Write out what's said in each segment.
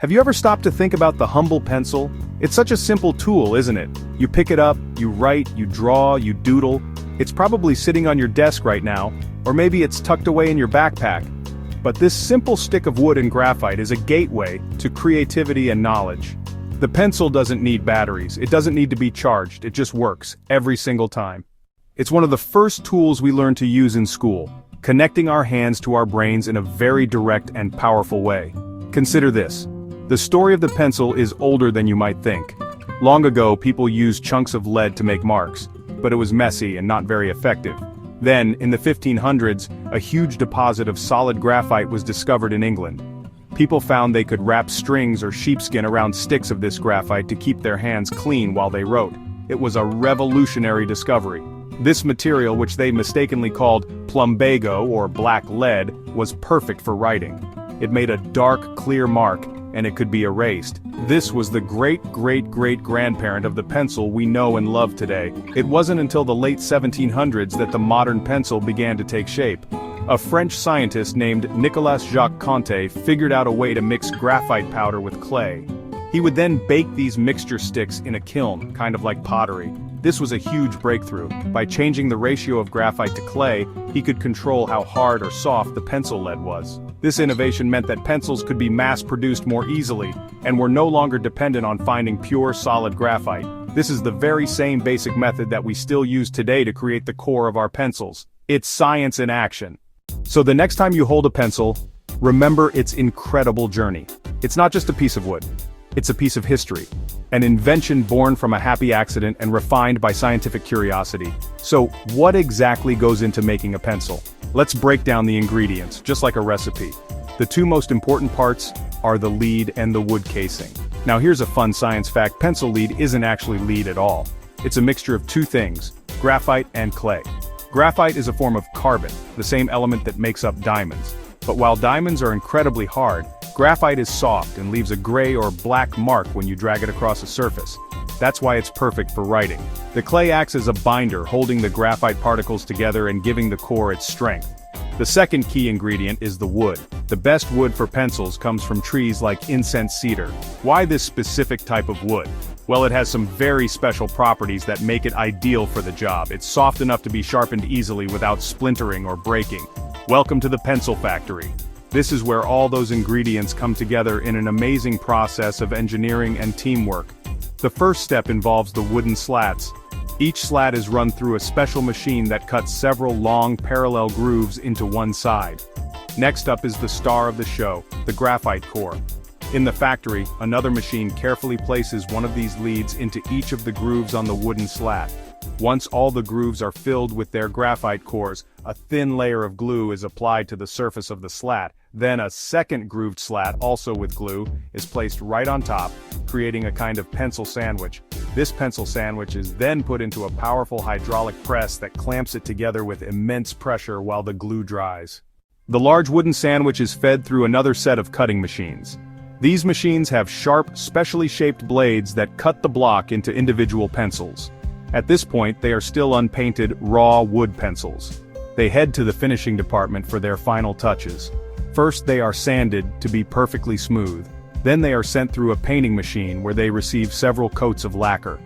Have you ever stopped to think about the humble pencil? It's such a simple tool, isn't it? You pick it up, you write, you draw, you doodle. It's probably sitting on your desk right now, or maybe it's tucked away in your backpack. But this simple stick of wood and graphite is a gateway to creativity and knowledge. The pencil doesn't need batteries, it doesn't need to be charged, it just works, every single time. It's one of the first tools we learn to use in school, connecting our hands to our brains in a very direct and powerful way. Consider this. The story of the pencil is older than you might think. Long ago, people used chunks of lead to make marks, but it was messy and not very effective. Then, in the 1500s, a huge deposit of solid graphite was discovered in England. People found they could wrap strings or sheepskin around sticks of this graphite to keep their hands clean while they wrote. It was a revolutionary discovery. This material, which they mistakenly called plumbago or black lead, was perfect for writing. It made a dark, clear mark, and it could be erased. This was the great-great-great-grandparent of the pencil we know and love today. It wasn't until the late 1700s that the modern pencil began to take shape. A French scientist named Nicolas Jacques Conté figured out a way to mix graphite powder with clay. He would then bake these mixture sticks in a kiln, kind of like pottery. This was a huge breakthrough. By changing the ratio of graphite to clay, he could control how hard or soft the pencil lead was. This innovation meant that pencils could be mass-produced more easily, and were no longer dependent on finding pure, solid graphite. This is the very same basic method that we still use today to create the core of our pencils. It's science in action. So the next time you hold a pencil, remember its incredible journey. It's not just a piece of wood. It's a piece of history. An invention born from a happy accident and refined by scientific curiosity. So, what exactly goes into making a pencil? Let's break down the ingredients, just like a recipe. The two most important parts are the lead and the wood casing. Now here's a fun science fact: pencil lead isn't actually lead at all. It's a mixture of two things, graphite and clay. Graphite is a form of carbon, the same element that makes up diamonds. But while diamonds are incredibly hard, graphite is soft and leaves a gray or black mark when you drag it across a surface. That's why it's perfect for writing. The clay acts as a binder, holding the graphite particles together and giving the core its strength. The second key ingredient is the wood. The best wood for pencils comes from trees like incense cedar. Why this specific type of wood? Well, it has some very special properties that make it ideal for the job. It's soft enough to be sharpened easily without splintering or breaking. Welcome to the pencil factory. This is where all those ingredients come together in an amazing process of engineering and teamwork. The first step involves the wooden slats. Each slat is run through a special machine that cuts several long parallel grooves into one side. Next up is the star of the show, the graphite core. In the factory, another machine carefully places one of these leads into each of the grooves on the wooden slat. Once all the grooves are filled with their graphite cores, a thin layer of glue is applied to the surface of the slat. Then a second grooved slat, also with glue, is placed right on top, creating a kind of pencil sandwich. This pencil sandwich is then put into a powerful hydraulic press that clamps it together with immense pressure while the glue dries. The large wooden sandwich is fed through another set of cutting machines. These machines have sharp, specially shaped blades that cut the block into individual pencils. At this point, they are still unpainted, raw wood pencils. They head to the finishing department for their final touches. First, they are sanded to be perfectly smooth. Then they are sent through a painting machine where they receive several coats of lacquer.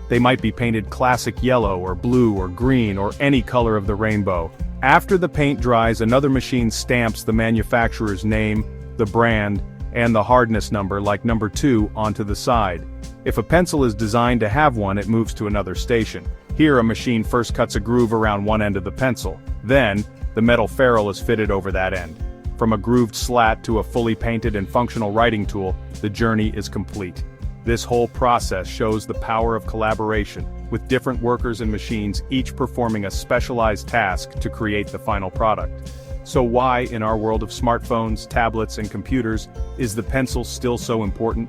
They might be painted classic yellow or blue or green or any color of the rainbow. After the paint dries, another machine stamps the manufacturer's name, the brand, and the hardness number, like number 2, onto the side. If a pencil is designed to have one, it moves to another station. Here a machine first cuts a groove around one end of the pencil. Then, the metal ferrule is fitted over that end. From a grooved slat to a fully painted and functional writing tool, the journey is complete. This whole process shows the power of collaboration, with different workers and machines each performing a specialized task to create the final product. So why, in our world of smartphones, tablets, and computers, is the pencil still so important?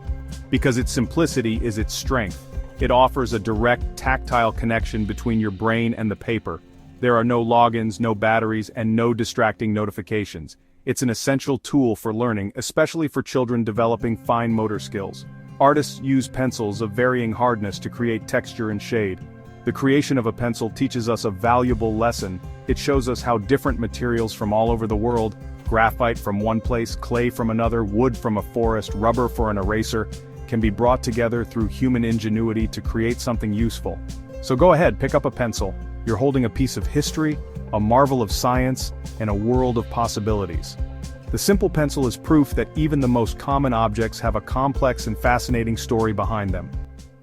Because its simplicity is its strength. It offers a direct, tactile connection between your brain and the paper. There are no logins, no batteries, and no distracting notifications. It's an essential tool for learning, especially for children developing fine motor skills. Artists use pencils of varying hardness to create texture and shade. The creation of a pencil teaches us a valuable lesson. It shows us how different materials from all over the world Graphite from one place, clay from another, wood from a forest, rubber for an eraser, can be brought together through human ingenuity to create something useful. So go ahead, pick up a pencil. You're holding a piece of history, a marvel of science, and a world of possibilities. The simple pencil is proof that even the most common objects have a complex and fascinating story behind them.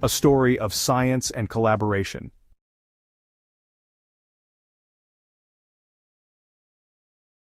A story of science and collaboration.